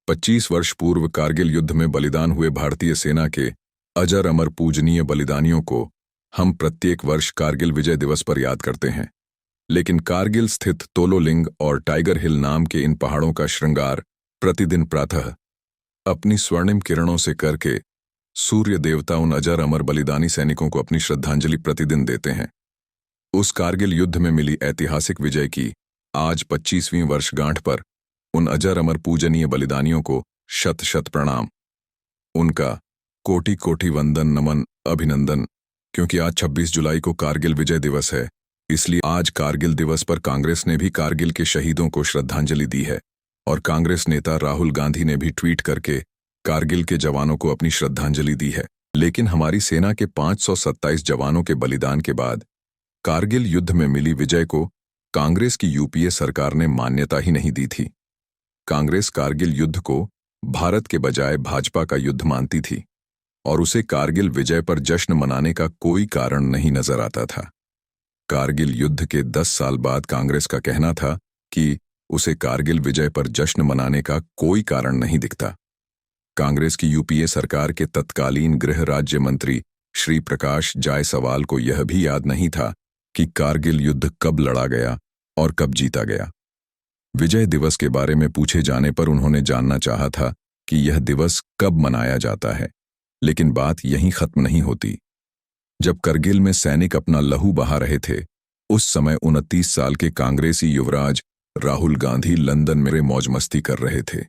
25 वर्ष पूर्व कारगिल युद्ध में बलिदान हुए भारतीय सेना के अजर अमर पूजनीय बलिदानियों को हम प्रत्येक वर्ष कारगिल विजय दिवस पर याद करते हैं। लेकिन कारगिल स्थित तोलोलिंग और टाइगर हिल नाम के इन पहाड़ों का श्रृंगार प्रतिदिन प्रातः अपनी स्वर्णिम किरणों से करके सूर्य देवता उन अजर अमर बलिदानी सैनिकों को अपनी श्रद्धांजलि प्रतिदिन देते हैं। उस कारगिल युद्ध में मिली ऐतिहासिक विजय की आज 25वीं वर्षगांठ पर उन अजर अमर पूजनीय बलिदानियों को शत शत प्रणाम, उनका कोटि कोटि वंदन नमन अभिनंदन। क्योंकि आज 26 जुलाई को कारगिल विजय दिवस है, इसलिए आज कारगिल दिवस पर कांग्रेस ने भी कारगिल के शहीदों को श्रद्धांजलि दी है और कांग्रेस नेता राहुल गांधी ने भी ट्वीट करके कारगिल के जवानों को अपनी श्रद्धांजलि दी है। लेकिन हमारी सेना के 527 जवानों के बलिदान के बाद कारगिल युद्ध में मिली विजय को कांग्रेस की यूपीए सरकार ने मान्यता ही नहीं दी थी। कांग्रेस कारगिल युद्ध को भारत के बजाय भाजपा का युद्ध मानती थी और उसे कारगिल विजय पर जश्न मनाने का कोई कारण नहीं नजर आता था। कारगिल युद्ध के 10 साल बाद कांग्रेस का कहना था कि उसे कारगिल विजय पर जश्न मनाने का कोई कारण नहीं दिखता। कांग्रेस की यूपीए सरकार के तत्कालीन गृह राज्य मंत्री श्री प्रकाश जायसवाल को यह भी याद नहीं था कि कारगिल युद्ध कब लड़ा गया और कब जीता गया। विजय दिवस के बारे में पूछे जाने पर उन्होंने जानना चाहा था कि यह दिवस कब मनाया जाता है, लेकिन बात यहीं खत्म नहीं होती। जब करगिल में सैनिक अपना लहू बहा रहे थे, उस समय 29 साल के कांग्रेसी युवराज राहुल गांधी लंदन में मौज मस्ती कर रहे थे।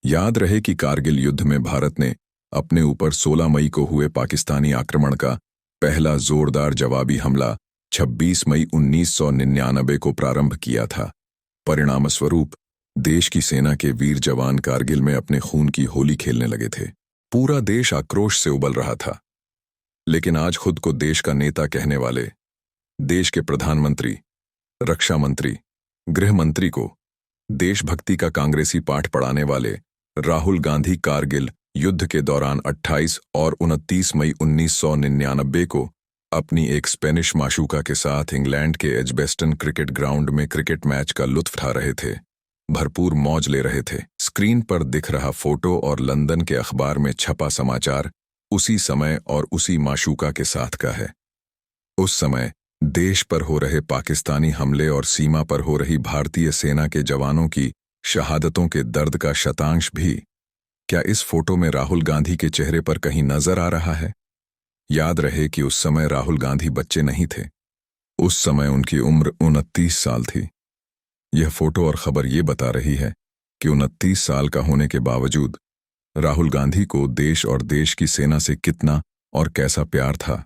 याद रहे कि कारगिल युद्ध में भारत ने अपने ऊपर 16 मई को हुए पाकिस्तानी आक्रमण का पहला जोरदार जवाबी हमला 26 मई 1999 को प्रारंभ किया था। परिणामस्वरूप देश की सेना के वीर जवान कारगिल में अपने खून की होली खेलने लगे थे। पूरा देश आक्रोश से उबल रहा था। लेकिन आज खुद को देश का नेता कहने वाले देश के प्रधानमंत्री, रक्षा मंत्री, गृह मंत्री को देशभक्ति का कांग्रेसी पाठ पढ़ाने वाले राहुल गांधी कारगिल युद्ध के दौरान 28 और 29 मई 1999 को अपनी एक स्पेनिश माशूका के साथ इंग्लैंड के एजबेस्टन क्रिकेट ग्राउंड में क्रिकेट मैच का लुत्फ उठा रहे थे, भरपूर मौज ले रहे थे। स्क्रीन पर दिख रहा फोटो और लंदन के अखबार में छपा समाचार उसी समय और उसी माशूका के साथ का है। उस समय देश पर हो रहे पाकिस्तानी हमले और सीमा पर हो रही भारतीय सेना के जवानों की शहादतों के दर्द का शतांश भी क्या इस फोटो में राहुल गांधी के चेहरे पर कहीं नजर आ रहा है? याद रहे कि उस समय राहुल गांधी बच्चे नहीं थे। उस समय उनकी उम्र 29 साल थी। यह फोटो और खबर ये बता रही है कि 29 साल का होने के बावजूद राहुल गांधी को देश और देश की सेना से कितना और कैसा प्यार था।